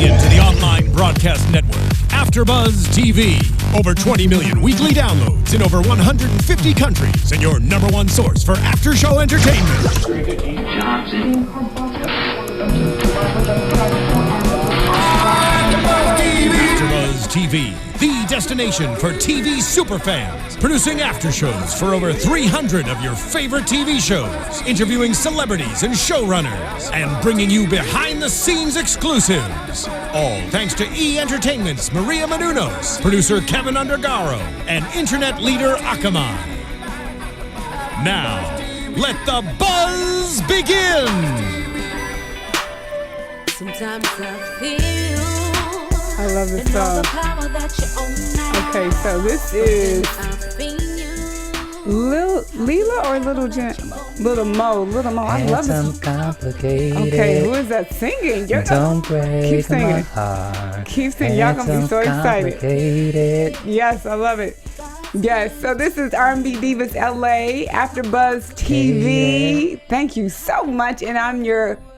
Tuning in to the online broadcast network, AFTERBUZZ TV. Over 20 million weekly downloads in over 150 countries, and your number one source for after-show entertainment. AFTERBUZZ TV, the destination for TV superfans. Producing aftershows for over 300 of your favorite TV shows. Interviewing celebrities and showrunners. And bringing you behind-the-scenes exclusives. All thanks to E! Entertainment's Maria Menounos, producer Kevin Undergaro, and internet leader Akamai. Now, let the buzz begin! Sometimes I feel I love this song. Okay, so this is Lil Leela or Little Little Mo. I love this. Okay, who is that singing? Don't break keep singing. My heart. Keep singing. Y'all gonna be so excited. Yes, I love it. Yes, so this is R&B Divas LA, AFTERBUZZ TV. Thank you so much, and I'm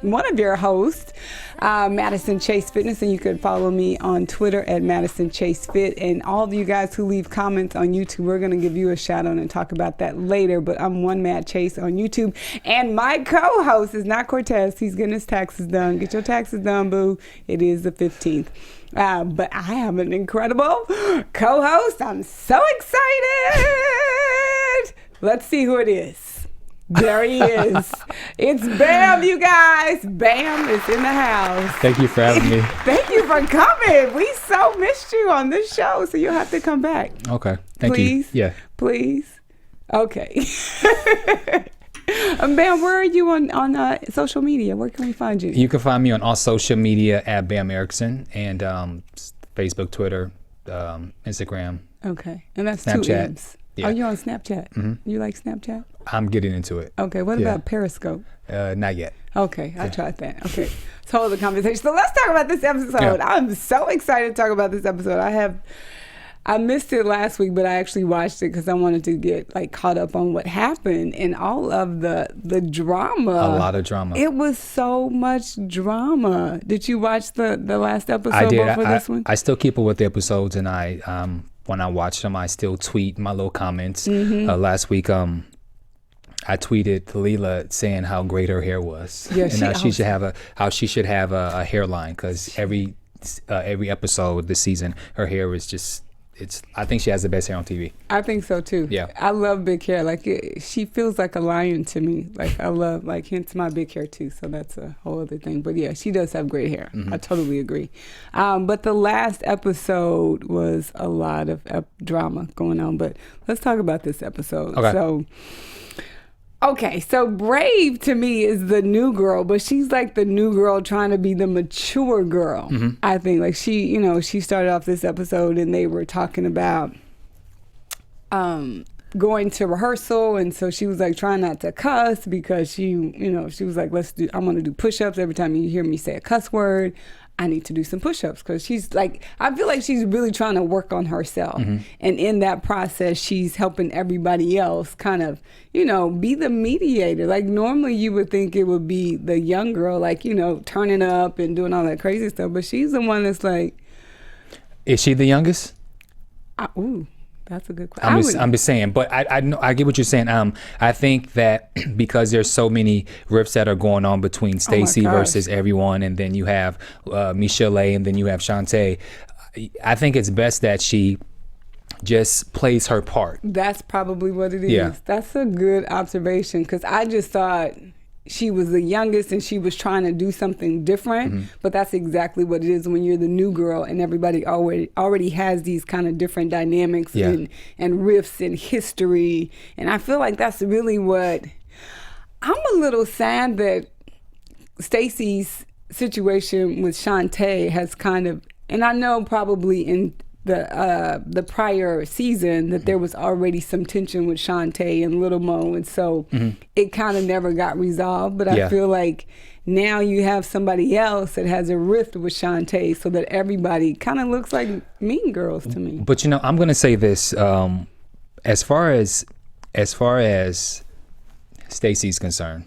one of your hosts, Madison Chase Fitness, and you can follow me on Twitter at Madison Chase Fit. And all of you guys who leave comments on YouTube, we're going to give you a shout out and talk about that later. But I'm One Mad Chase on YouTube, and my co-host is not Cortez. He's getting his taxes done. Get your taxes done, boo. It is the 15th. But I have an incredible co-host. I'm so excited. Let's see who it is. There he is. It's Bamm, you guys. Bamm is in the house. Thank you for having me. Thank you for coming. We so missed you on this show, so you'll have to come back. Okay. Thank you. Yeah. Please. Okay. Bamm, where are you on social media? Where can we find you? You can find me on all social media at Bamm Ericsen, and Facebook, Twitter, Instagram. Okay. And that's Snapchat. 2 M's. Yeah. Are you on Snapchat? Mm-hmm. You like Snapchat? I'm getting into it. Okay. What about Periscope? Not yet. Okay. I tried that. Okay. Let's hold the conversation. So let's talk about this episode. Yeah. I'm so excited to talk about this episode. I missed it last week, but I actually watched it because I wanted to get caught up on what happened and all of the drama. A lot of drama. It was so much drama. Did you watch the last episode? I did. For this one? I still keep up with the episodes, and when I watch them, I still tweet my little comments. Mm-hmm. Last week, I tweeted Leela saying how great her hair was, yeah, and how she should have a hairline, because every episode this season, her hair is just. I think she has the best hair on TV. I think so too. Yeah. I love big hair. She feels like a lion to me. I love, hence my big hair too. So that's a whole other thing. But yeah, she does have great hair. Mm-hmm. I totally agree. But the last episode was a lot of drama going on. But let's talk about this episode. Okay. So Brave to me is the new girl, but she's like the new girl trying to be the mature girl. Mm-hmm. I think she started off this episode and they were talking about going to rehearsal, and so she was trying not to cuss because she was like, I'm going to do push-ups every time you hear me say a cuss word. I need to do some push-ups, because she's I feel like she's really trying to work on herself. Mm-hmm. And in that process, she's helping everybody else kind of, be the mediator. Normally you would think it would be the young girl, turning up and doing all that crazy stuff. But she's the one that's Is she the youngest? That's a good question. I'm just saying, but I get what you're saying. I think that because there's so many rifts that are going on between Stacey versus everyone, and then you have Michelle, and then you have Shantae, I think it's best that she just plays her part. That's probably what it is. Yeah. That's a good observation, because I just thought she was the youngest and she was trying to do something different. Mm-hmm. But that's exactly what it is when you're the new girl and everybody already has these kind of different dynamics and riffs and history. And I feel like that's really what I'm a little sad that Stacey's situation with Shantae has kind of, and I know probably in the prior season that there was already some tension with Shantae and Little Mo, and so it kind of never got resolved. But I feel like now you have somebody else that has a rift with Shantae, so that everybody kind of looks like Mean Girls to me. But I'm gonna say this: as far as Stacey's concerned,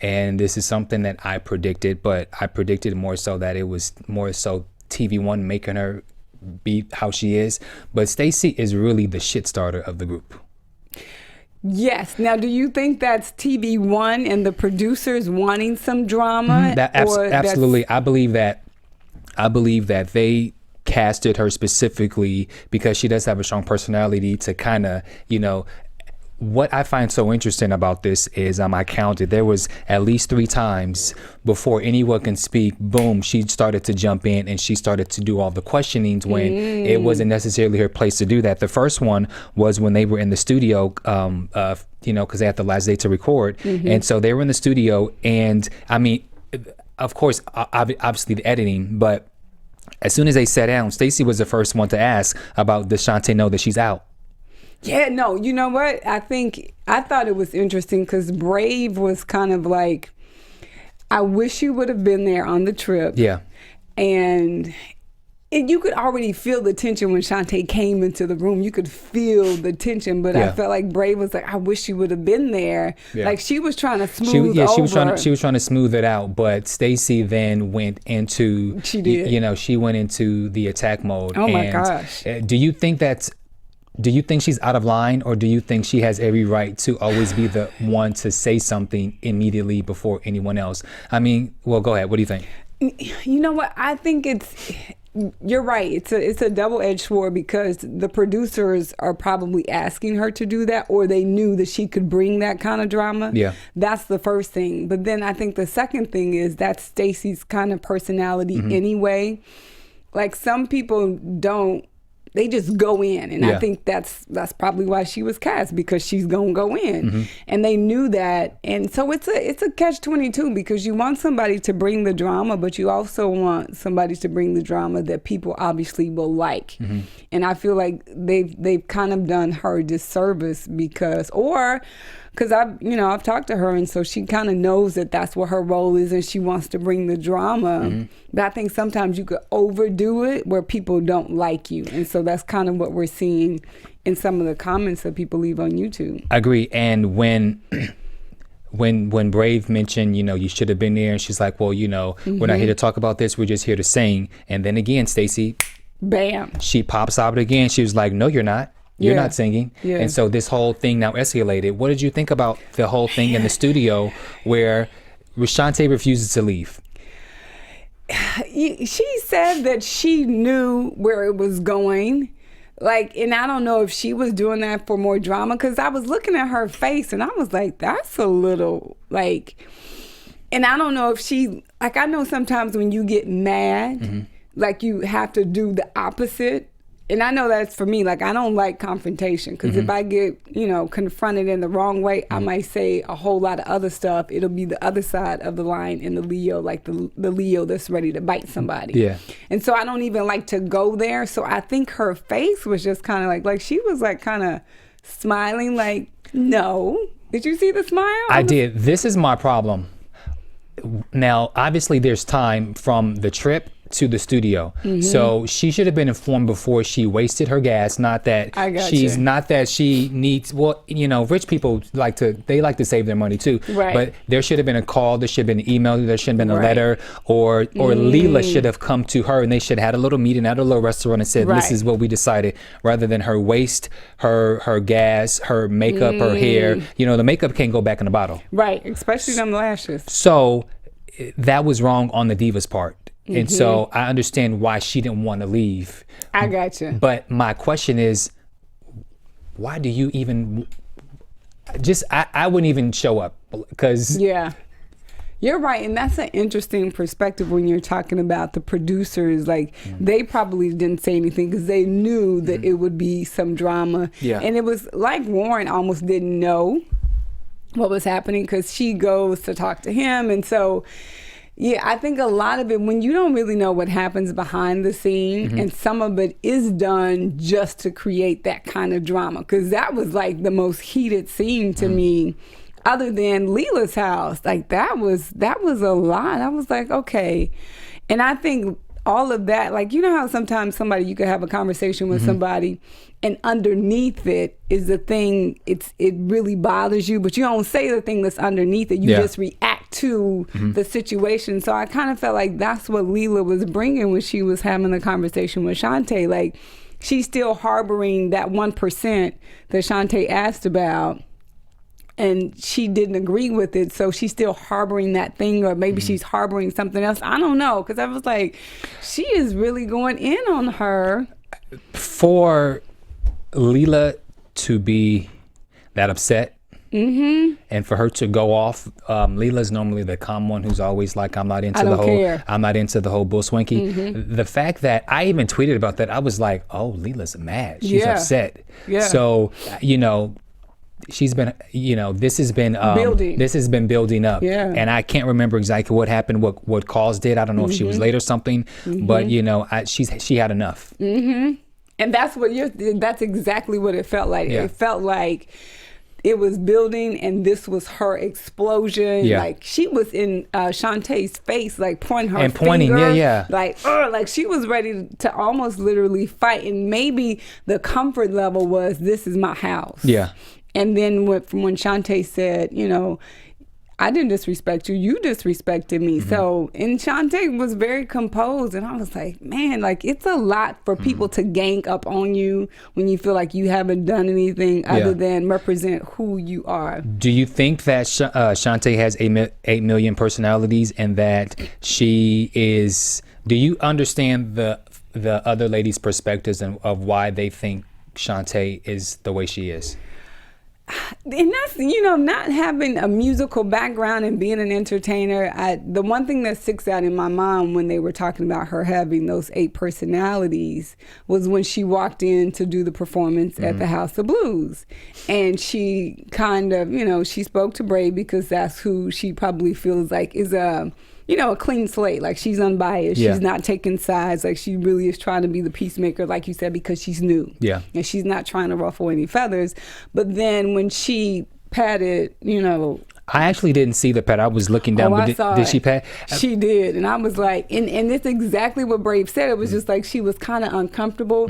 and this is something that I predicted, but I predicted more so that it was more so TVOne making her be how she is. But Stacey is really the shit starter of the group. Yes. Now, do you think that's TVOne and the producers wanting some drama? Absolutely. I believe that they casted her specifically because she does have a strong personality to kind of, what I find so interesting about this is I counted, there was at least 3 times before anyone can speak, boom, she started to jump in and she started to do all the questionings when it wasn't necessarily her place to do that. The first one was when they were in the studio, because they had the last day to record. And so they were in the studio, and I mean, of course, obviously the editing, but as soon as they sat down, Stacey was the first one to ask about, does Shantae know that she's out? Yeah, no, you know what? I thought it was interesting because Brave was kind of like, I wish you would have been there on the trip. Yeah. And you could already feel the tension when Shantae came into the room. You could feel the tension, but I felt like Brave was like, I wish you would have been there. Yeah. Like she was trying to smooth over. She was trying to smooth it out, but Stacey then went into, she went into the attack mode. Oh my gosh. Do you think she's out of line, or do you think she has every right to always be the one to say something immediately before anyone else? I mean, well, go ahead. What do you think? You know what? I think you're right. It's a double-edged sword because the producers are probably asking her to do that, or they knew that she could bring that kind of drama. Yeah. That's the first thing. But then I think the second thing is that's Stacey's kind of personality anyway. Like some people don't, they just go in, and I think that's probably why she was cast, because she's gonna go in, and they knew that. And so it's a catch-22 because you want somebody to bring the drama, but you also want somebody to bring the drama that people obviously will like. And I feel like they've kind of done her a disservice because I've talked to her, and so she kind of knows that that's what her role is, and she wants to bring the drama. But I think sometimes you could overdo it where people don't like you, and so that's kind of what we're seeing in some of the comments that people leave on YouTube. I agree. And when Brave mentioned, you should have been there, and she's like, well, we're not here to talk about this, we're just here to sing. And then again, Stacey, bam, she pops out again. She was like, no, you're not. You're not singing. Yeah. And so this whole thing now escalated. What did you think about the whole thing in the studio where Shantae refuses to leave? She said that she knew where it was going. Like, and I don't know if she was doing that for more drama, because I was looking at her face and I was like, that's a little like, and I don't know if she, like, I know sometimes when you get mad, like you have to do the opposite. And I know that's for me, like I don't like confrontation, because if I get, confronted in the wrong way, I might say a whole lot of other stuff. It'll be the other side of the line in the Leo, like the Leo that's ready to bite somebody. Yeah. And so I don't even like to go there. So I think her face was just kind of like she was like kind of smiling, like, no. Did you see the smile? I did. This is my problem. Now, obviously there's time from the trip to the studio, so she should have been informed before she wasted her gas. Not that she needs. Well, rich people like to save their money too. Right. But there should have been a call. There should have been an email. There should have been a letter, or Leela should have come to her, and they should have had a little meeting at a little restaurant and said, "This is what we decided." Rather than her waste her gas, her makeup, her hair. The makeup can't go back in the bottle. Right. Especially them lashes. So that was wrong on the Divas part. And so I understand why she didn't want to leave. I got you. But my question is, why do you even I wouldn't even show up, because you're right. And that's an interesting perspective when you're talking about the producers. Like they probably didn't say anything because they knew that it would be some drama. Yeah. And it was like Warren almost didn't know what was happening because she goes to talk to him. And so yeah, I think a lot of it, when you don't really know what happens behind the scene, and some of it is done just to create that kind of drama, because that was like the most heated scene to me, other than Leela's house. Like that was a lot. I was like, okay. And I think all of that, like, you know how sometimes you could have a conversation with somebody and underneath it is the thing, it really bothers you, but you don't say the thing that's underneath it. You just react to the situation. So I kind of felt like that's what Leela was bringing when she was having the conversation with Shantae. Like, she's still harboring that 1% that Shantae asked about, and she didn't agree with it, so she's still harboring that thing, or maybe she's harboring something else. I don't know, because I was like, she is really going in on her. For Leela to be that upset, and for her to go off, Leela's normally the calm one who's always like, I'm not into the whole bull swinky. The fact that I even tweeted about that, I was like, oh, Leela's mad. She's upset. Yeah. So, you know, she's been, you know, this has been building up. Yeah. And I can't remember exactly what happened, what caused it. I don't know if she was late or something, but you know, she had enough. And that's exactly what it felt like. Yeah. It felt like it was building, and this was her explosion. Yeah. Like, she was in Shantae's face, like pointing her finger, like she was ready to almost literally fight. And maybe the comfort level was, this is my house. Yeah. And then from when Shantae said, you know, I didn't disrespect you, you disrespected me. So, and Shantae was very composed, and I was like, man, like, it's a lot for people to gang up on you when you feel like you haven't done anything other than represent who you are. Do you think that Shantae has 8 million personalities, and that she is, do you understand the other ladies' perspectives of why they think Shantae is the way she is? And that's, you know, not having a musical background and being an entertainer, the one thing that sticks out in my mind when they were talking about her having those 8 personalities was when she walked in to do the performance at the House of Blues. And she kind of, you know, she spoke to Bray because that's who she probably feels like is a clean slate. Like, she's unbiased. Yeah. She's not taking sides. Like, she really is trying to be the peacemaker, like you said, because she's new. Yeah. And she's not trying to ruffle any feathers. But then when she patted, you know... I actually didn't see the pat. I was looking down. But did she pat? She did. And I was like... And it's exactly what Brave said. It was just like she was kind of uncomfortable.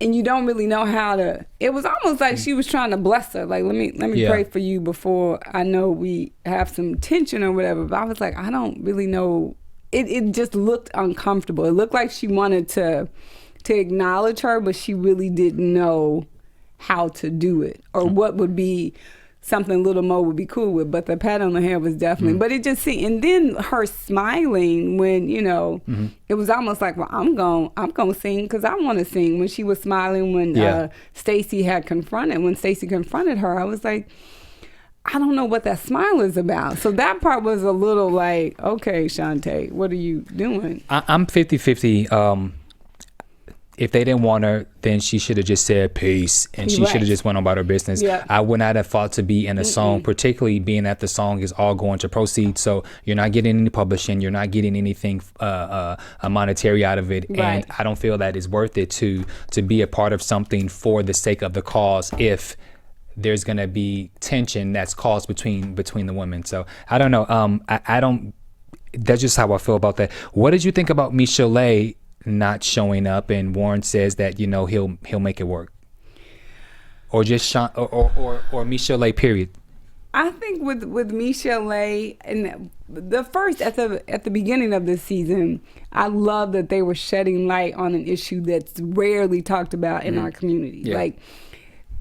And you don't really know how to. It was almost like she was trying to bless her. Like, let me pray for you before I know we have some tension or whatever. But I was like, I don't really know. It just looked uncomfortable. It looked like she wanted to acknowledge her, but she really didn't know how to do it, or what would be something Little Mo would be cool with. But the pat on the head was definitely, but it just seemed, and then her smiling when, you know, it was almost like, well, I'm going to sing because I want to sing. When she was smiling when Stacey confronted her, I was like, I don't know what that smile is about. So that part was a little like, okay, Shantae, what are you doing? I'm 50-50. If they didn't want her, then she should have just said peace, and she should have just went about her business. Yeah. I would not have fought to be in a song, particularly being that the song is all going to proceed. So you're not getting any publishing, you're not getting anything monetary out of it, and I don't feel that it's worth it to be a part of something for the sake of the cause if there's going to be tension that's caused between the women. So I don't know. I don't. That's just how I feel about that. What did you think about Michel'le not showing up, and Warren says that, you know, he'll make it work, or just or Michel'le, period? I think with Michel'le, and the first at the beginning of this season, I love that they were shedding light on an issue that's rarely talked about in our community. Like,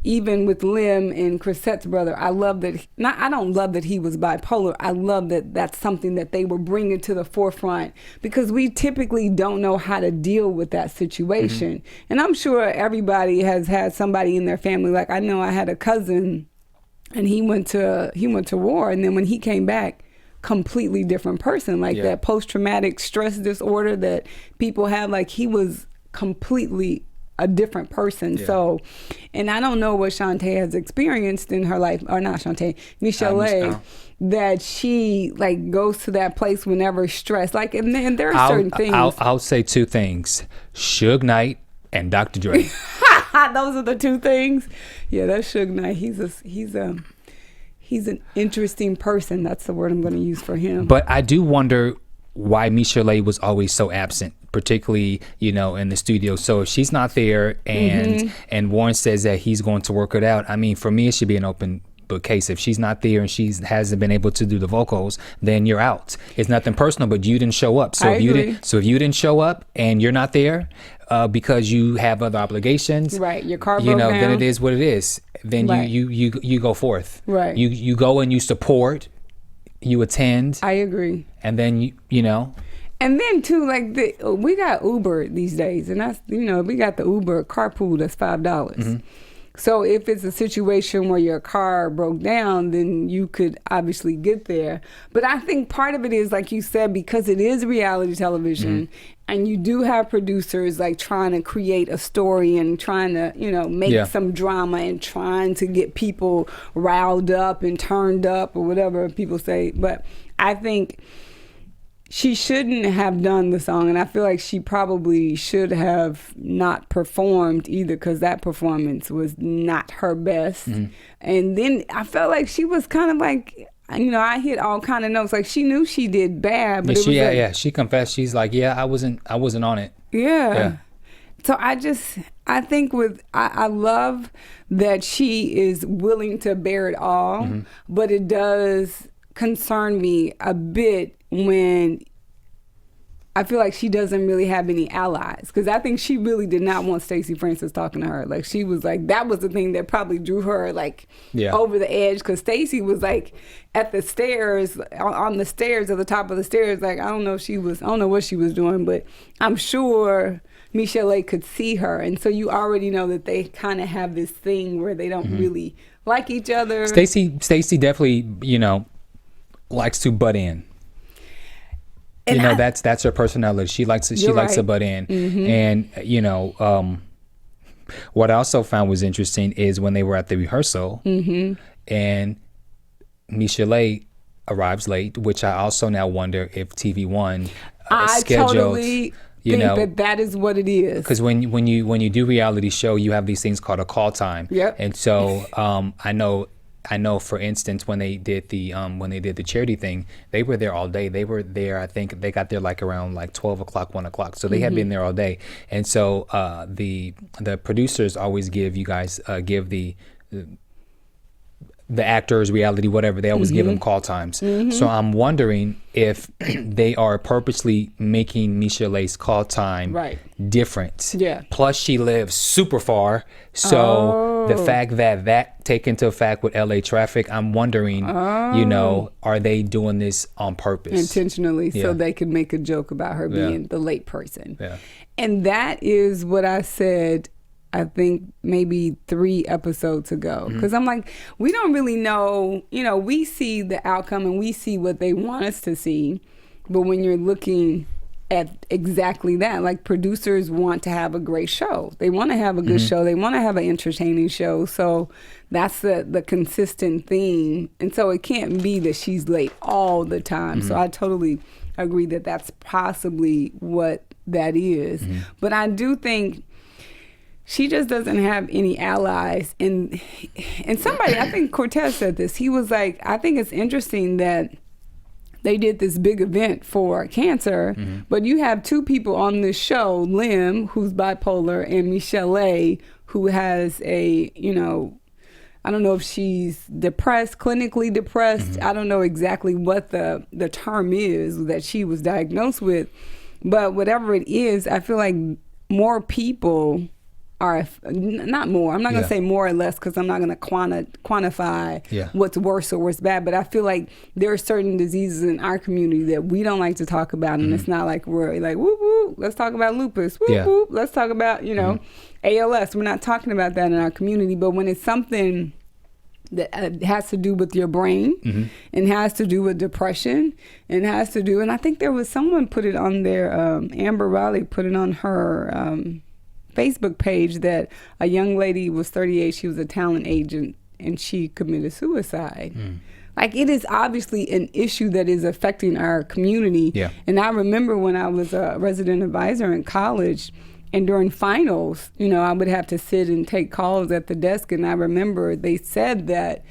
even with Lim and Chrisette's brother, I love that. I don't love that he was bipolar. I love that that's something that they were bringing to the forefront, because we typically don't know how to deal with that situation. And I'm sure everybody has had somebody in their family. Like, I know I had a cousin, and he went to war, and then when he came back, completely different person. Like that post-traumatic stress disorder that people have. Like, he was completely a different person. So, and I don't know what Shantae has experienced in her life, or not Shantae, Michel'le, that she like goes to that place whenever stressed. Like, and there are certain things. I'll say 2 things: Suge Knight and Dr. Dre. Those are the 2 things. Yeah, that's Suge Knight. He's an interesting person. That's the word I'm going to use for him. But I do wonder why Michel'le was always so absent. particularly, you know, in the studio. So if she's not there and Warren says that he's going to work it out, I mean, for me, it should be an open book case. If she's not there and she hasn't been able to do the vocals, then you're out. It's nothing personal, but you didn't show up. So if you didn't show up and you're not there because you have other obligations, right? Your car broke you know, down. then it is what it is. Then you go forth. Right. You go and you support. You attend. I agree. And then you know. And then too, like we got Uber these days, and that's, you know, we got the Uber carpool that's $5. So if it's a situation where your car broke down, then you could obviously get there. But I think part of it is, like you said, because it is reality television, and you do have producers like trying to create a story and trying to, you know, make some drama and trying to get people riled up and turned up or whatever people say. But I think she shouldn't have done the song, and I feel like she probably should have not performed either, because that performance was not her best. And then I felt like she was kind of like, you know, I hit all kind of notes. Like she knew she did bad, but she confessed. She's like, I wasn't on it. Yeah. So I think I love that she is willing to bear it all, but it does concern me a bit when I feel like she doesn't really have any allies, because I think she really did not want Stacey Francis talking to her. Like she was like, that was the thing that probably drew her like over the edge, because Stacey was like at the stairs, on the stairs, at the top of the stairs. Like I don't know what she was doing, but I'm sure Michelle could see her, and so you already know that they kind of have this thing where they don't really like each other. Stacey definitely, you know, likes to butt in. And you know, that's her personality. She likes to butt in. And you know, what I also found was interesting is when they were at the rehearsal, and Michelle arrives late, which I also now wonder if TVOne scheduled. Totally think that is what it is. Because when you do reality show, you have these things called a call time. Yep. And so I know, for instance, when they did the charity thing, they were there all day. They were there, I think they got there like around like 12 o'clock, 1 o'clock. So they had been there all day. And so the producers always give you guys, give the actors, reality, whatever, they always give them call times. So I'm wondering if they are purposely making Michelle's call time different. Yeah. Plus she lives super far. So the fact that take into effect with LA traffic, I'm wondering, you know, are they doing this on purpose? Intentionally, so they could make a joke about her being the late person. And that is what I said, I think maybe 3 episodes ago, because I'm like, we don't really know, you know, we see the outcome and we see what they want us to see, but when you're looking at exactly that, like producers want to have a great show, they want to have a good show, they want to have an entertaining show, so that's the consistent theme, and so it can't be that she's late all the time. So I totally agree that that's possibly what that is, but I do think she just doesn't have any allies. And somebody, I think Cortez said this, he was like, I think it's interesting that they did this big event for cancer, but you have 2 people on this show, Lim, who's bipolar, and Michelle, who has a, you know, I don't know if she's depressed, clinically depressed. I don't know exactly what the term is that she was diagnosed with, but whatever it is, I feel like more people are, not more, I'm not gonna say more or less, because I'm not gonna quantify what's worse or what's bad, but I feel like there are certain diseases in our community that we don't like to talk about, and it's not like we're like, whoop whoop, let's talk about lupus, whoop whoop, let's talk about, you know, ALS. We're not talking about that in our community, but when it's something that has to do with your brain, and has to do with depression, and has to do, and I think there was someone put it on there, Amber Riley put it on her Facebook page, that a young lady was 38, she was a talent agent, and she committed suicide. Like, it is obviously an issue that is affecting our community. And I remember when I was a resident advisor in college, and during finals, you know, I would have to sit and take calls at the desk, and I remember they said that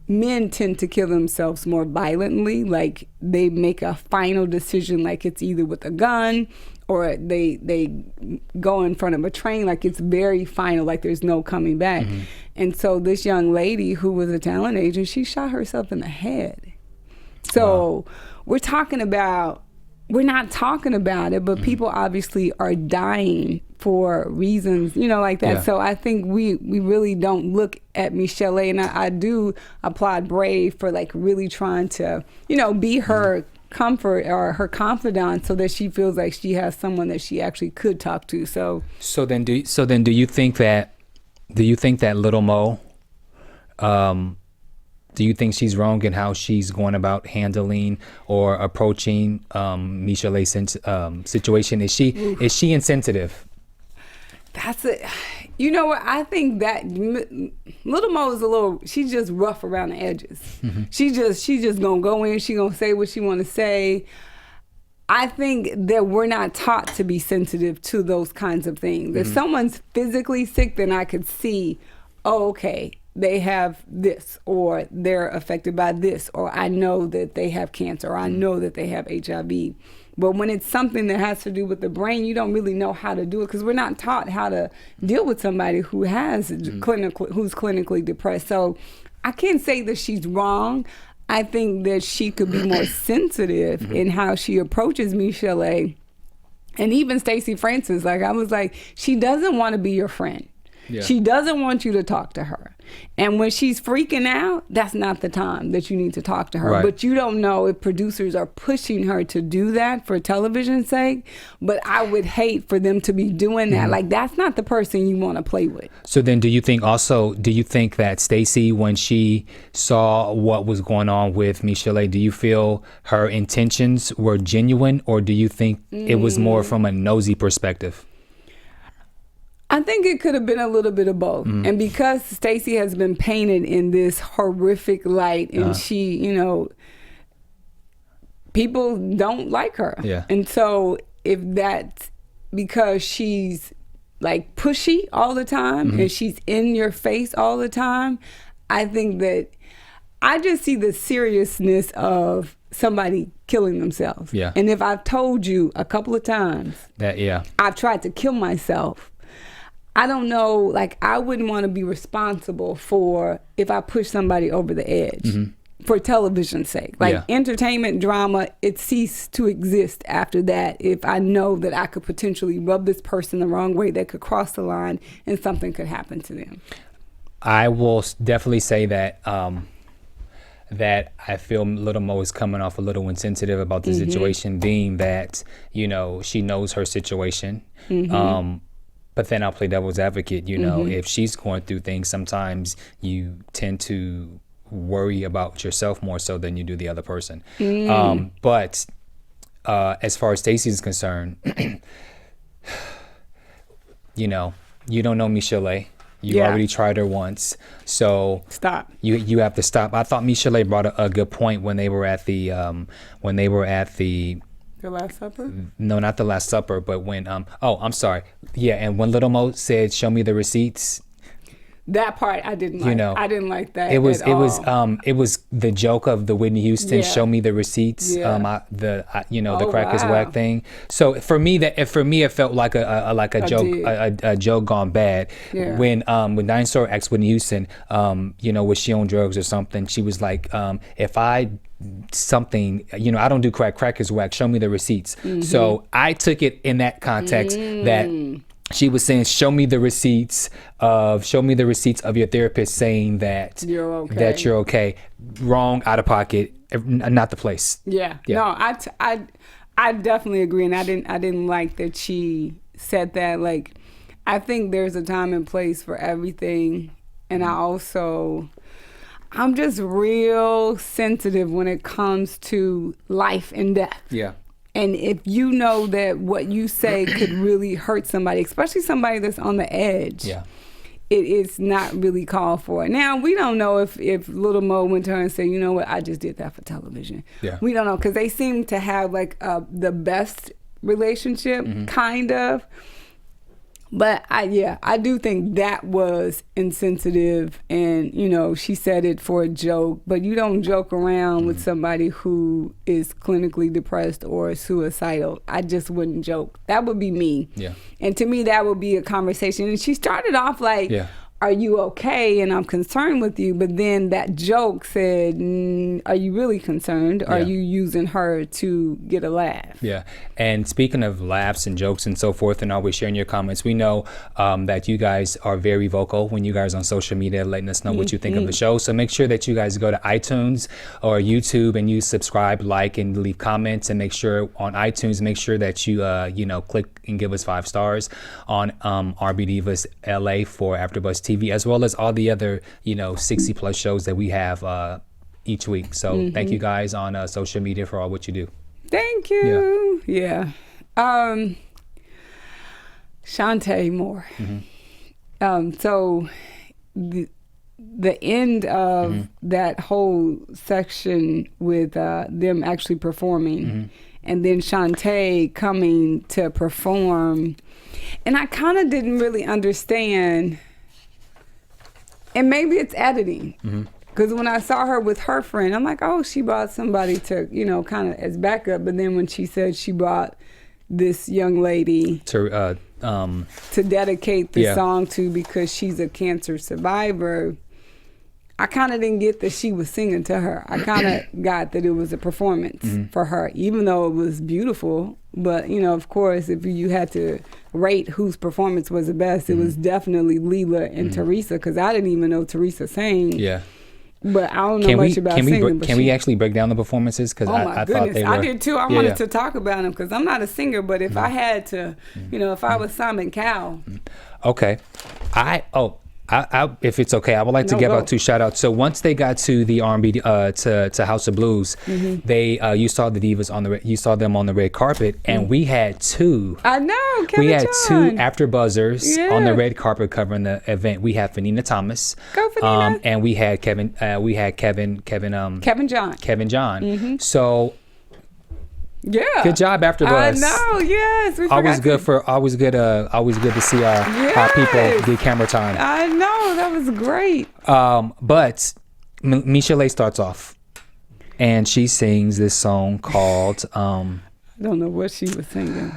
men tend to kill themselves more violently. Like they make a final decision, like it's either with a gun or they go in front of a train. Like it's very final, like there's no coming back. And so this young lady who was a talent agent, she shot herself in the head. So we're not talking about it, but people obviously are dying for reasons, like that. Yeah. So I think we really don't look at Michelle A. And I do applaud Brave for like really trying to, be her comfort or her confidant so that she feels like she has someone that she actually could talk to. So then do you think that Little Mo, do you think she's wrong in how she's going about handling or approaching Michelle A's situation? Is she insensitive? That's it. You know what? I think that Little Mo is she's just rough around the edges. She just gonna go in. She gonna say what she want to say. I think that we're not taught to be sensitive to those kinds of things. If someone's physically sick, then I could see, oh, okay, they have this, or they're affected by this, or I know that they have cancer, or I know that they have HIV. But when it's something that has to do with the brain, you don't really know how to do it because we're not taught how to deal with somebody who has who's clinically depressed. So I can't say that she's wrong. I think that she could be more sensitive in how she approaches Michelle A. And even Stacey Francis. Like I was like, she doesn't want to be your friend. Yeah. She doesn't want you to talk to her. And when she's freaking out, that's not the time that you need to talk to her. Right. But you don't know if producers are pushing her to do that for television's sake. But I would hate for them to be doing that. Like, that's not the person you want to play with. So then do you think that Stacey, when she saw what was going on with Michelle A, do you feel her intentions were genuine, or do you think it was more from a nosy perspective? I think it could have been a little bit of both. And because Stacey has been painted in this horrific light and she, people don't like her. Yeah. And so if that's because she's like pushy all the time and she's in your face all the time, I think that I just see the seriousness of somebody killing themselves. Yeah. And if I've told you a couple of times that I've tried to kill myself, I don't know, like I wouldn't want to be responsible for if I push somebody over the edge for television's sake. Like entertainment drama, it ceased to exist after that if I know that I could potentially rub this person the wrong way that could cross the line and something could happen to them. I will definitely say that that I feel Little Mo is coming off a little insensitive about the situation, being that, she knows her situation. But then I'll play devil's advocate, if she's going through things, sometimes you tend to worry about yourself more so than you do the other person. But as far as Stacey is concerned, you don't know Michelle A. You already tried her once. So stop. You have to stop. I thought Michelle A brought a good point when they were at the The Last Supper? No, not The Last Supper, but when I'm sorry. Yeah, and when Little Mo said, "Show me the receipts." That part I didn't like. I didn't like that. It was the joke of the Whitney Houston "Show me the receipts." The crack is whack thing. So for me it felt like a joke gone bad. Yeah. When Dinosaur asked Whitney Houston, was she on drugs or something? She was like, if I I don't do crack is whack, show me the receipts. So I took it in that context that she was saying, show me the receipts of your therapist saying that you're okay. Wrong, out of pocket, not the place. Yeah. No, I definitely agree, and I didn't like that she said that. Like, I think there's a time and place for everything, and I'm just real sensitive when it comes to life and death. Yeah. And if you know that what you say could really hurt somebody, especially somebody that's on the edge, it is not really called for. Now, we don't know if Little Mo went to her and said, you know what, I just did that for television. Yeah. We don't know, because they seem to have like the best relationship, kind of. But I do think that was insensitive, and you know, she said it for a joke, but you don't joke around with somebody who is clinically depressed or suicidal. I just wouldn't joke. That would be me. Yeah. And to me, that would be a conversation. And she started off like, are you okay? And I'm concerned with you. But then that joke said, are you really concerned? Or are you using her to get a laugh? Yeah. And speaking of laughs and jokes and so forth and always sharing your comments, we know that you guys are very vocal when you guys are on social media letting us know what you think of the show. So make sure that you guys go to iTunes or YouTube and you subscribe, like, and leave comments. And make sure on iTunes, make sure that you, click and give us 5 stars on R&B Divas LA for AfterBuzz TV, as well as all the other 60 plus shows that we have each week. So thank you guys on social media for all what you do. Thank you. Yeah. Shantae Moore. So the end of that whole section with them actually performing, and then Shantae coming to perform, and I kind of didn't really understand. And maybe it's editing. Because when I saw her with her friend, I'm like, oh, she brought somebody to, kind of as backup. But then when she said she brought this young lady to dedicate the song to because she's a cancer survivor, I kind of didn't get that she was singing to her. I kind of got that it was a performance for her, even though it was beautiful. But, of course, if you had to rate whose performance was the best, it was definitely Leela and Teresa, because I didn't even know Teresa sang. Yeah. But I don't know much about singing. Can we actually break down the performances? Because I thought they were. I did too. I wanted to talk about them because I'm not a singer, but if I had to, if I was Simon Cowell. Okay. If it's okay, I would like to give out 2 shout outs. So once they got to the R&B to House of Blues, they you saw the Divas you saw them on the red carpet, and we had 2. I know. We had 2 AfterBuzzers on the red carpet covering the event. We had Fanina Thomas. Go Fanina. And we had Kevin John. Kevin John. So. Yeah. Good job, AfterBuzz. I know. Yes. Always good to see our people do camera time. I know. That was great. But Michelle starts off, and she sings this song called. I don't know what she was singing.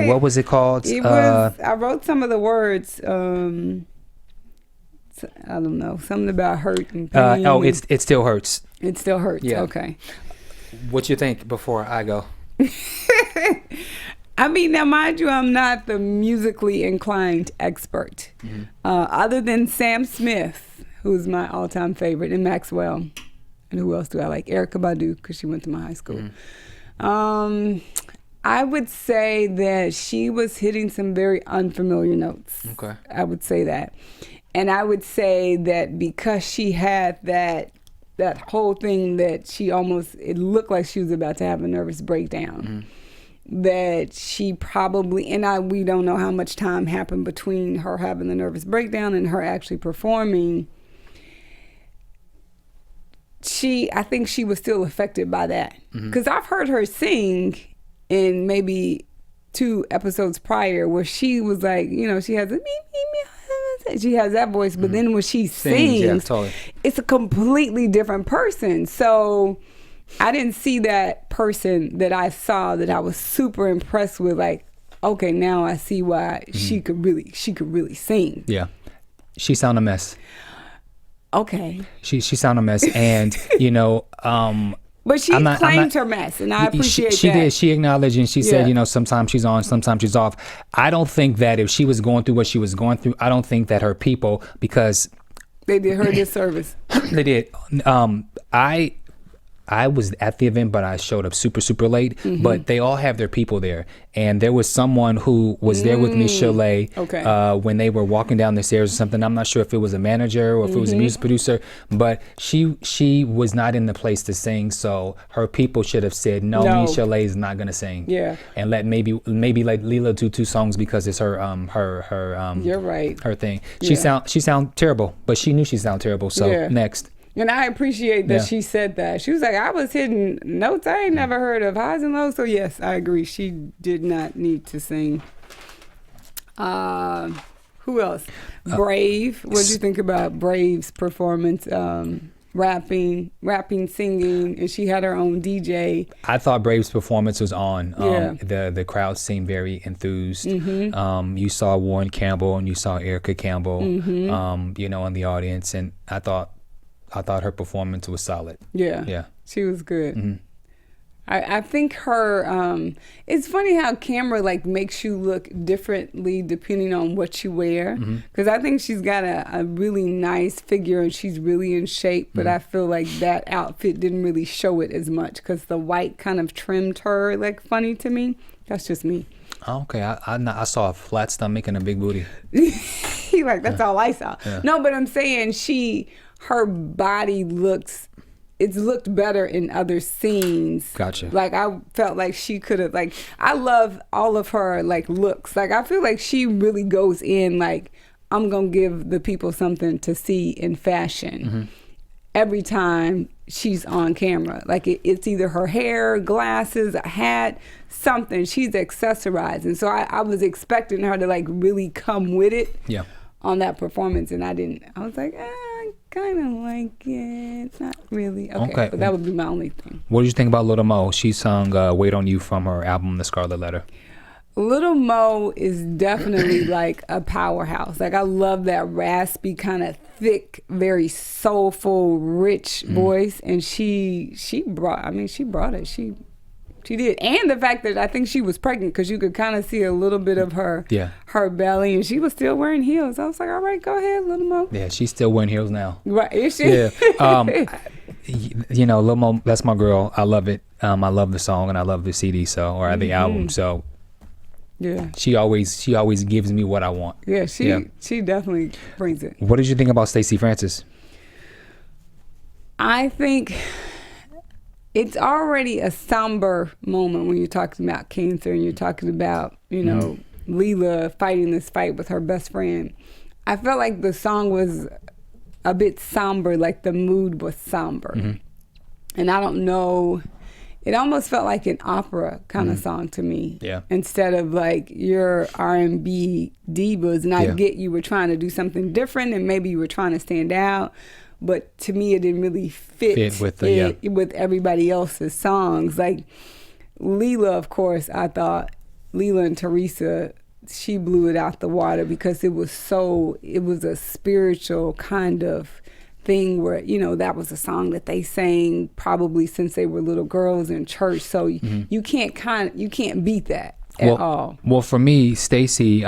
What was it called? It was. I wrote some of the words. I don't know. Something about hurt and pain. It still hurts. It still hurts. Yeah. Okay. What you think before I go? I mean, now mind you, I'm not the musically inclined expert. Other than Sam Smith, who's my all-time favorite, and Maxwell. And who else do I like? Erykah Badu, because she went to my high school. I would say that she was hitting some very unfamiliar notes. Okay. I would say that. And I would say that because she had that whole thing that she it looked like she was about to have a nervous breakdown. That she probably, and we don't know how much time happened between her having the nervous breakdown and her actually performing. I think she was still affected by that. Because I've heard her sing in maybe 2 episodes prior where she was like, she has she has that voice, but then when she sings, it's a completely different person. So I didn't see that person that I saw that I was super impressed with. Like, okay, now I see why she could really sing. Yeah, she sounded a mess. Okay, she sounded a mess, and But she claimed her mess, and I appreciate that. She did. She acknowledged, and she said, sometimes she's on, sometimes she's off. I don't think that if she was going through what she was going through, I don't think that her people, because they did her disservice. They did. I was at the event, but I showed up super, super late. But they all have their people there. And there was someone who was there with Michelle when they were walking down the stairs or something. I'm not sure if it was a manager or if it was a music producer, but she was not in the place to sing. So her people should have said, no. Michelle is not going to sing. Yeah. And let maybe let Leela do 2 songs because it's her you're right. Her thing. She sound terrible, but she knew she sounded terrible. So next. And I appreciate that she said that. She was like, I was hitting notes I ain't never heard of, highs and lows. So yes, I agree. She did not need to sing. Who else? Brave. What did you think about Brave's performance? Rapping, singing, and she had her own DJ. I thought Brave's performance was on. The crowd seemed very enthused. You saw Warren Campbell and you saw Erica Campbell, you know, in the audience, and I thought her performance was solid. Yeah, she was good. I think her, it's funny how camera like makes you look differently depending on what you wear. Because I think she's got a really nice figure and she's really in shape, but I feel like that outfit didn't really show it as much because the white kind of trimmed her like funny to me. That's just me. Okay, I saw a flat stomach and a big booty. That's all I saw. No, but I'm saying her body it's looked better in other scenes. Gotcha. Like I felt like she could have I love all of her like looks. Like I feel like she really goes in like I'm gonna give the people something to see in fashion every time she's on camera. Like it's either her hair, glasses, a hat, something. She's accessorized, and so I was expecting her to like really come with it. On that performance, and I didn't. I was like, I kind of like it. It's not really. Okay. But that would be my only thing. What did you think about Little Mo? She sung Wait on You from her album, The Scarlet Letter. Little Mo is definitely like a powerhouse. Like I love that raspy, kind of thick, very soulful, rich voice. And she brought it. She did. And the fact that I think she was pregnant because you could kind of see a little bit of her belly, and she was still wearing heels. I was like, all right, go ahead, Little Mo. Yeah, she's still wearing heels now. Right, is she? Yeah. You know, Lil Mo, that's my girl. I love it. I love the song and I love the CD, or the album. So yeah, she always gives me what I want. Yeah, she definitely brings it. What did you think about Stacey Francis? I think it's already a somber moment when you're talking about cancer and you're talking about, you know, Leela fighting this fight with her best friend. I felt like the song was a bit somber, like the mood was somber. And I don't know, it almost felt like an opera kind of song to me. Yeah. Instead of like your R&B divas. And I get you were trying to do something different and maybe you were trying to stand out. But to me, it didn't really fit with everybody else's songs. Like Leela, of course, I thought Leela and Teresa, she blew it out the water because it was a spiritual kind of thing where, you know, that was a song that they sang probably since they were little girls in church. So you can't beat that at all. Well, for me, Stacey,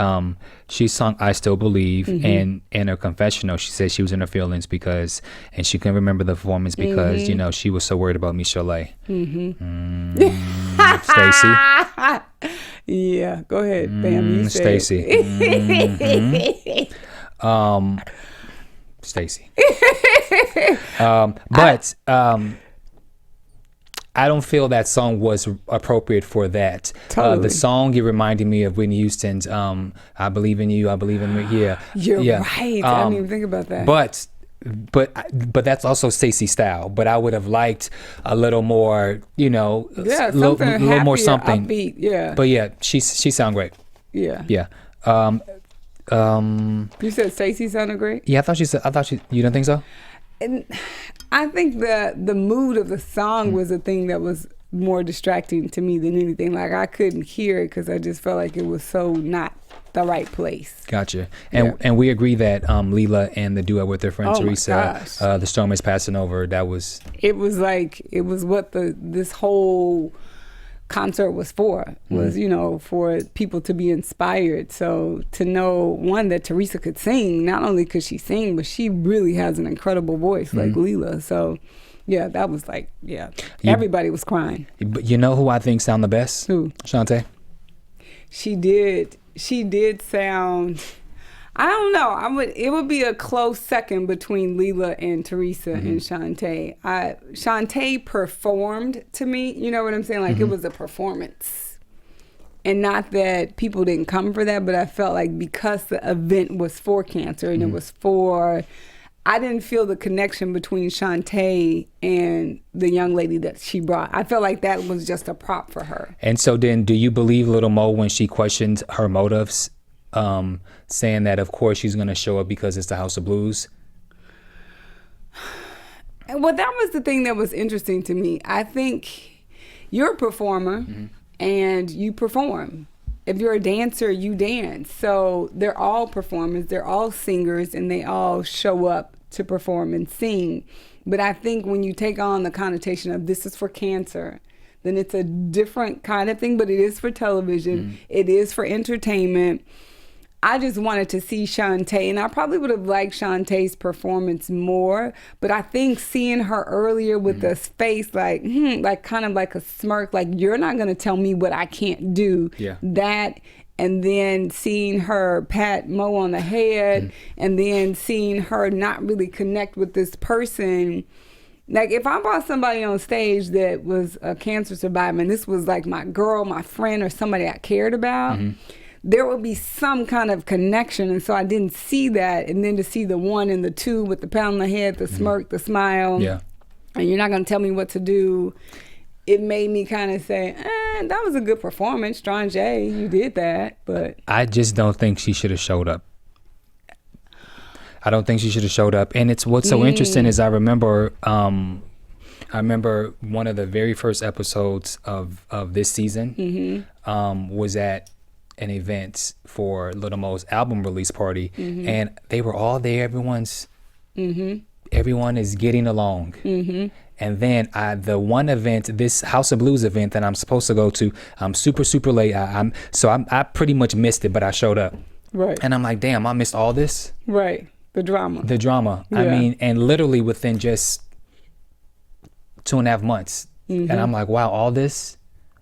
she sung "I Still Believe," and in her confessional, she said she was in her feelings because, and she couldn't remember the performance because you know she was so worried about Michelle. Stacey. Yeah, go ahead, Bamm. You say Stacey. Stacey. But I don't feel that song was appropriate for that. Totally. The song, it reminded me of Whitney Houston's "I Believe in You, I Believe in Me." Yeah, you're right. I didn't even think about that. But that's also Stacey's style. But I would have liked a little more, you know, a little more something. Upbeat, yeah. But yeah, she sounded great. Yeah. Yeah. You said Stacey sounded great? Yeah, I thought she. You don't think so? And I think the mood of the song was a thing that was more distracting to me than anything. Like I couldn't hear it because I just felt like it was so not the right place. Gotcha. And we agree that Leela and the duet with her friend Teresa, "The Storm Is Passing Over," that was. It was what this whole concert was for, you know, for people to be inspired. So to know, one, that Teresa could sing, not only could she sing, but she really has an incredible voice like Leela. So yeah, that was like, everybody was crying. But you know who I think sound the best? Who? Shantae. She did sound, I don't know. It would be a close second between Leela and Teresa and Shantae. Shantae performed to me. You know what I'm saying? Like it was a performance, and not that people didn't come for that, but I felt like because the event was for cancer and it was for, I didn't feel the connection between Shantae and the young lady that she brought. I felt like that was just a prop for her. And so then, do you believe Little Mo when she questioned her motives? Oh my gosh. I mean, think about that. Because you know, Little Mo, that's my girl. I love it. I love the song and I love the CD. So saying that of course she's going to show up because it's the House of Blues? Well, that was the thing that was interesting to me. I think you're a performer and you perform. If you're a dancer, you dance. So they're all performers, they're all singers, and they all show up to perform and sing. But I think when you take on the connotation of this is for cancer, then it's a different kind of thing, but it is for television. It is for entertainment. I just wanted to see Shantae, and I probably would have liked Shantae's performance more, but I think seeing her earlier with this face like kind of like a smirk, like you're not going to tell me what I can't do. That, and then seeing her pat Mo on the head, and then seeing her not really connect with this person. Like if I brought somebody on stage that was a cancer survivor and this was like my girl, my friend, or somebody I cared about, there would be some kind of connection. And so I didn't see that. And then to see the 1 and the 2 with the pat on the head, the smirk, the smile, and you're not going to tell me what to do, it made me kind of say, that was a good performance, Strange, you did that. But I just don't think she should have showed up. I don't think she should have showed up. And it's what's so interesting is I remember one of the very first episodes of this season was at an event for Little Mo's album release party, and they were all there. Everyone is getting along. And then the one event, this House of Blues event that I'm supposed to go to, I'm super late. I pretty much missed it, but I showed up. Right. And I'm like, damn, I missed all this. Right. The drama. Yeah. I mean, and literally within just 2.5 months, and I'm like, wow, all this.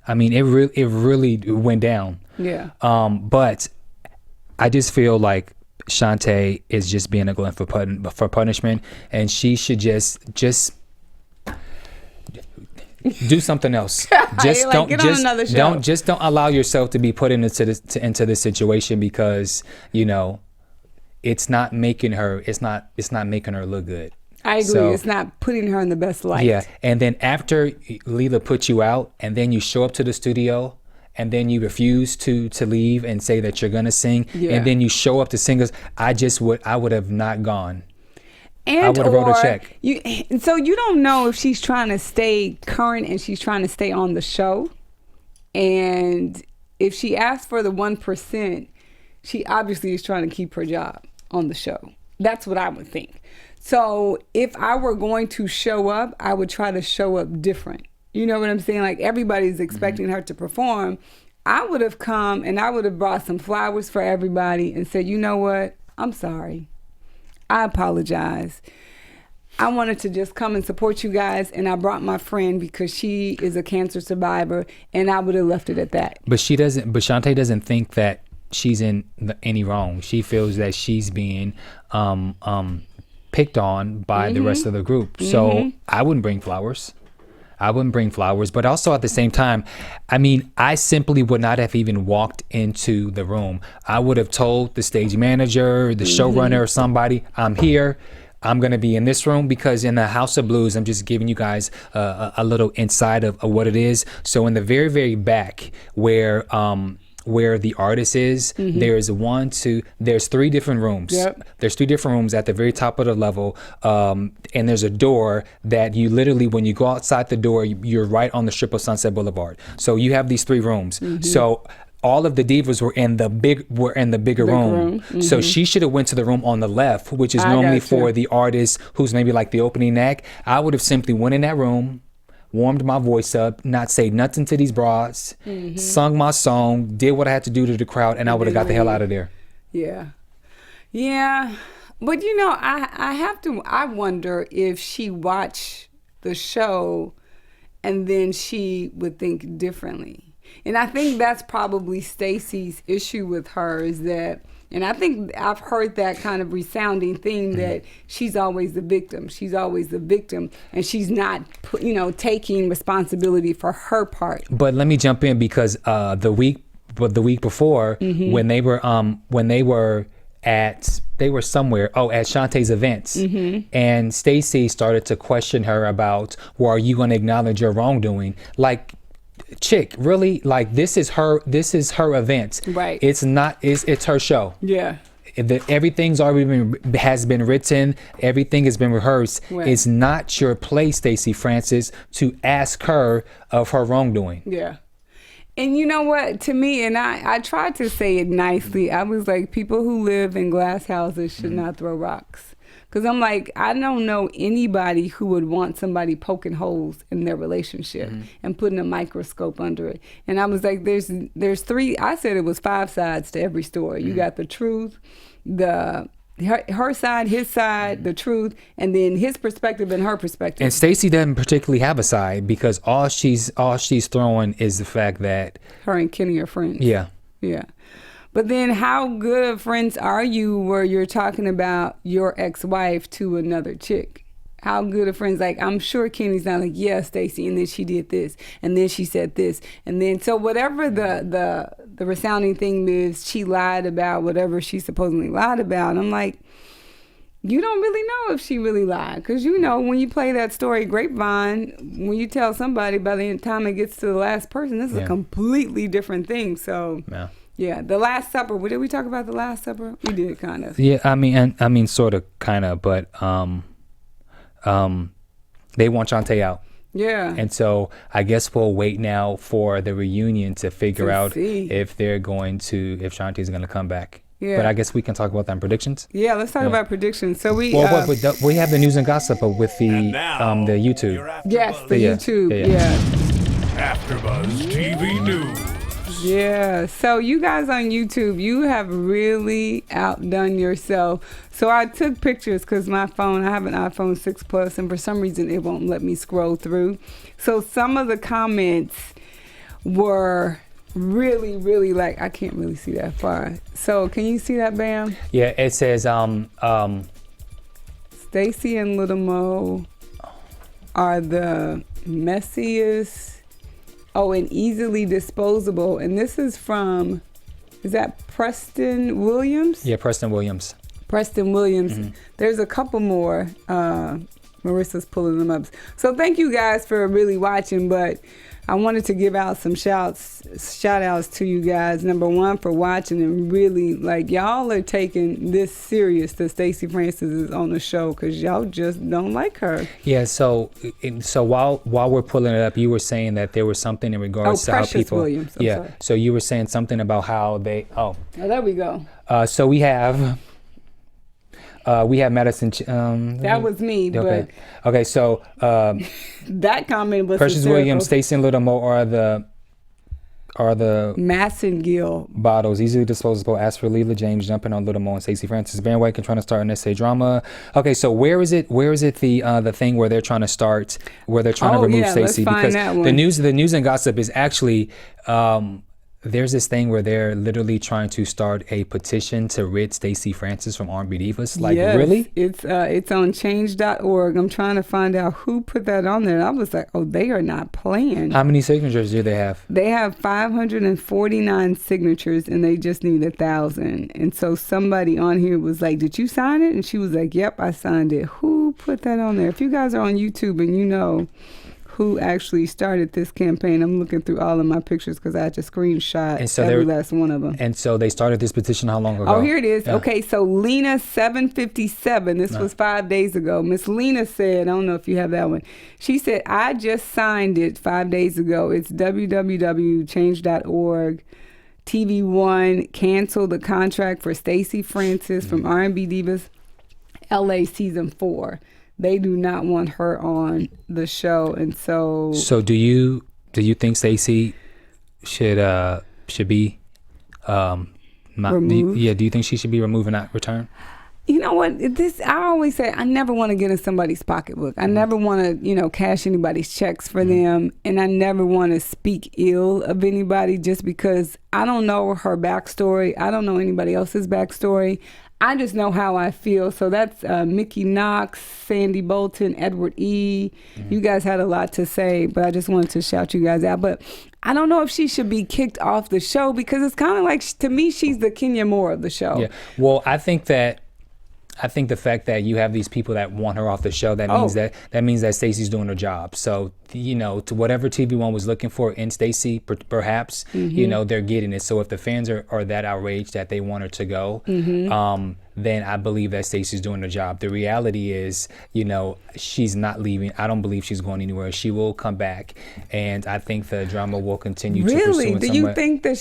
I mean, it really went down. Yeah. But I just feel like Shantae is just being a glutton for punishment, and she should just do something else. Just like, get on another show. Don't allow yourself to be put into this situation, because it's not making her look good. I agree. So, it's not putting her in the best light. Yeah. And then after Leela puts you out, and then you show up to the studio, and then you refuse to leave and say that you're gonna sing, and then you show up to singers, I would have not gone. I would have wrote a check. So you don't know if she's trying to stay current and she's trying to stay on the show. And if she asks for the 1%, she obviously is trying to keep her job on the show. That's what I would think. So if I were going to show up, I would try to show up different. You know what I'm saying? Like everybody's expecting her to perform. I would have come and I would have brought some flowers for everybody and said, you know what? I'm sorry. I apologize. I wanted to just come and support you guys, and I brought my friend because she is a cancer survivor, and I would have left it at that. But Shantae doesn't think that she's in any wrong. She feels that she's being picked on by the rest of the group. So I wouldn't bring flowers. But also at the same time, I mean, I simply would not have even walked into the room. I would have told the stage manager, the showrunner, or somebody, I'm here. I'm going to be in this room, because in the House of Blues, I'm just giving you guys a little insight of what it is. So in the very, very back where the artist is, there's 3 different rooms. There's 3 different rooms at the very top of the level, and there's a door that you literally, when you go outside the door, you're right on the strip of Sunset Boulevard. So you have these 3 rooms. So all of the divas were in the bigger room. So she should have went to the room on the left, which is normally for the artist who's maybe like the opening act. I would have simply went in that room, warmed my voice up, not say nothing to these broads, sung my song, did what I had to do to the crowd, and I would have got the hell out of there. Yeah. But I wonder if she watched the show and then she would think differently. And I think that's probably Stacey's issue with her, is that, and I think I've heard that kind of resounding theme that she's always the victim. She's always the victim, and she's not, taking responsibility for her part. But let me jump in, because the week before, when they were somewhere at Shantae's events, and Stacey started to question her about, well, are you going to acknowledge your wrongdoing? Like, chick, really? Like, this is her event. Right. It's not, it's her show. Yeah. Everything's already has been written. Everything has been rehearsed. Right. It's not your place, Stacey Francis, to ask her of her wrongdoing. Yeah. And you know what? To me, and I tried to say it nicely. I was like, people who live in glass houses should not throw rocks. Because I'm like, I don't know anybody who would want somebody poking holes in their relationship and putting a microscope under it. And I was like, there's 3, I said it was 5 sides to every story. You got the truth, her side, his side, the truth, and then his perspective and her perspective. And Stacey doesn't particularly have a side, because all she's throwing is the fact that her and Kenny are friends. Yeah. Yeah. But then how good of friends are you where you're talking about your ex-wife to another chick? How good of friends? Like, I'm sure Kenny's not like, yeah, Stacey, and then she did this, and then she said this, and then, so whatever the resounding thing is, she lied about whatever she supposedly lied about. I'm like, you don't really know if she really lied. Because, you know, when you play that story grapevine, when you tell somebody, by the time it gets to the last person, this is a completely different thing. So, yeah, the Last Supper. Did we talk about the Last Supper? We did, kind of. Yeah, I mean, sort of, kind of, but they want Shantae out. Yeah. And so I guess we'll wait now for the reunion to figure out if Shantae's going to come back. Yeah. But I guess we can talk about that in predictions. Yeah, let's talk about predictions. So we we have the news and gossip with the YouTube. Yes, the YouTube. Yeah. AfterBuzz TV News. Yeah, so you guys on YouTube, you have really outdone yourself. So I took pictures because I have an iPhone 6 Plus, and for some reason it won't let me scroll through. So some of the comments were really, really, like, I can't really see that far. So can you see that, Bamm? Yeah, it says Stacey and Little Mo are the messiest. Oh, and easily disposable. And this is from, is that Preston Williams? Yeah, Preston Williams. Preston Williams. There's a couple more. Marissa's pulling them up. So thank you guys for really watching, but I wanted to give out some shout outs to you guys. Number one, for watching, and really, like, y'all are taking this serious that Stacey Francis is on the show, because y'all just don't like her. Yeah, so while we're pulling it up, you were saying that there was something in regards to how people. Williams. I'm sorry. So you were saying something about how they. Oh, there we go. So we have Madison. That was me. Okay. Okay. So that comment was Precious Williams, Stacey and Little Mo are the Massengill bottles, easily disposable. As for Leela James jumping on Little Mo and Stacey Francis, bandwagon trying to start an essay drama. Okay, so where is it the thing where they're trying to remove Stacey? Because the news and gossip is actually there's this thing where they're literally trying to start a petition to rid Stacey Francis from R&B Divas. Like, yes, really? It's on change.org. I'm trying to find out who put that on there. And I was like, oh, they are not playing. How many signatures do they have? They have 549 signatures, and they just need 1,000. And so somebody on here was like, did you sign it? And she was like, yep, I signed it. Who put that on there? If you guys are on YouTube and you know who actually started this campaign, I'm looking through all of my pictures because I had to screenshot every last one of them. And so they started this petition how long ago? Oh, here it is. Yeah. Okay, so Lena 757, this was 5 days ago. Miss Lena said, I don't know if you have that one. She said, I just signed it 5 days ago. It's www.change.org. TVOne canceled the contract for Stacey Francis from R&B Divas LA season 4. They do not want her on the show, and so. So do you think Stacey should be removed? Do you think she should be removed and not return? You know what? I always say I never want to get in somebody's pocketbook. I never want to, cash anybody's checks for them, and I never want to speak ill of anybody just because I don't know her backstory. I don't know anybody else's backstory. I just know how I feel. So that's Mickey Knox, Sandy Bolton, Edward E. You guys had a lot to say, but I just wanted to shout you guys out. But I don't know if she should be kicked off the show because it's kind of like, to me, she's the Kenya Moore of the show. Yeah. Well, I think that I think the fact that you have these people that want her off the show, that means that Stacey's doing her job. So, you know, to whatever TVOne was looking for in Stacey, perhaps, you know, they're getting it. So if the fans are that outraged that they want her to go, then I believe that Stacey's doing her job. The reality is, you know, she's not leaving. I don't believe she's going anywhere. She will come back, and I think the drama will continue to pursue. Really? Do you think that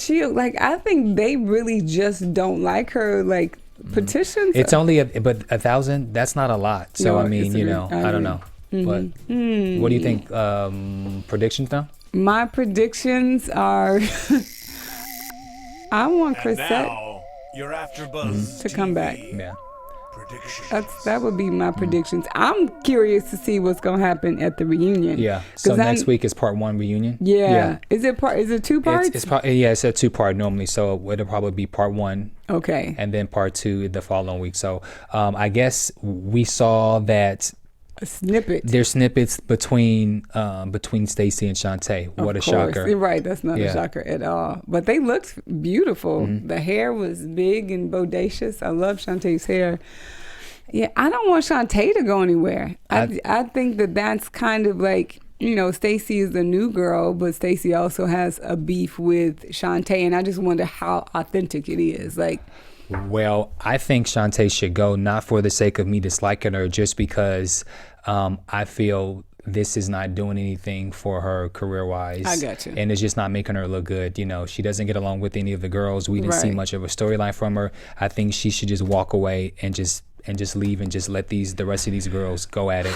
I think they really just don't like her, like, petitions? It's only but 1,000, that's not a lot. So, I mean, you know, I don't know. But what do you think? Predictions now? My predictions are I want Chrisette your AfterBuzz to come back. Yeah. That would be my predictions. I'm curious to see what's gonna happen at the reunion. Yeah. So next week is part 1 reunion. Yeah. Is it 2 parts? It's a 2-part normally. So it'll probably be part 1. Okay. And then part 2 the following week. So I guess we saw that. A snippet. There's snippets between Stacey and Shantae. What a shocker! You're right, that's not a shocker at all. But they looked beautiful. The hair was big and bodacious. I love Shantae's hair. Yeah, I don't want Shantae to go anywhere. I think that's kind of like, you know, Stacey is the new girl, but Stacey also has a beef with Shantae, and I just wonder how authentic it is. Like, well, I think Shantae should go, not for the sake of me disliking her, just because I feel this is not doing anything for her career-wise. I got you. And it's just not making her look good. You know, she doesn't get along with any of the girls. We didn't see much of a storyline from her. I think she should just walk away and just leave and just let the rest of these girls go at it.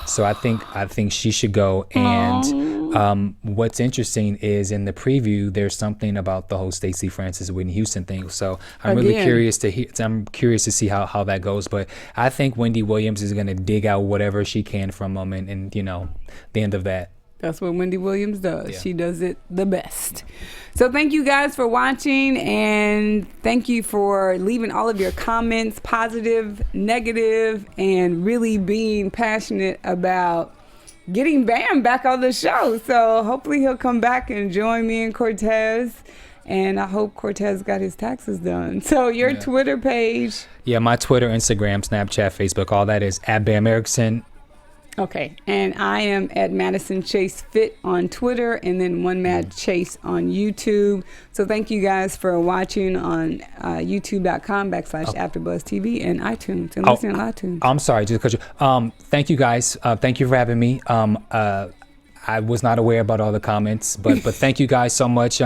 So I think she should go. And what's interesting is in the preview, there's something about the whole Stacey Francis Whitney Houston thing. So I'm really curious to see how that goes. But I think Wendy Williams is going to dig out whatever she can from them, and you know, the end of that. That's what Wendy Williams does. Yeah. She does it the best. So thank you guys for watching, and thank you for leaving all of your comments, positive, negative, and really being passionate about getting Bamm back on the show. So hopefully he'll come back and join me and Cortez. And I hope Cortez got his taxes done. So your Twitter page. Yeah, my Twitter, Instagram, Snapchat, Facebook, all that is at Bamm Ericsen. Okay, and I am at Madison Chase Fit on Twitter, and then One Mad Chase on YouTube. So thank you guys for watching on youtube.com/AfterBuzz TV and iTunes, and listening on iTunes. I'm sorry, just because thank you guys. Thank you for having me. I was not aware about all the comments, but thank you guys so much.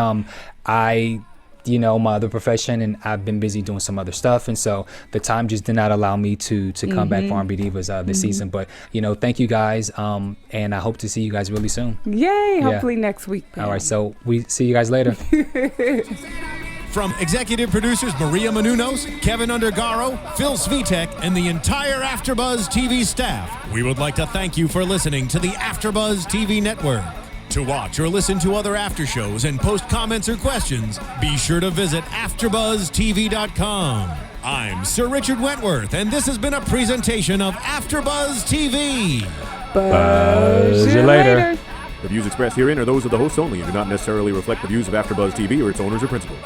You know, my other profession, and I've been busy doing some other stuff, and so the time just did not allow me to come back for R&B Divas this season. But you know, thank you guys, and I hope to see you guys really soon. Yay! Hopefully next week. All right, so we see you guys later. From executive producers Maria Menounos, Kevin Undergaro, Phil Svitek, and the entire AfterBuzz TV staff, we would like to thank you for listening to the AfterBuzz TV network. To watch or listen to other after shows and post comments or questions, be sure to visit AfterBuzzTV.com. I'm Sir Richard Wentworth, and this has been a presentation of AfterBuzz TV. Buzz you later. The views expressed herein are those of the hosts only and do not necessarily reflect the views of AfterBuzz TV or its owners or principals.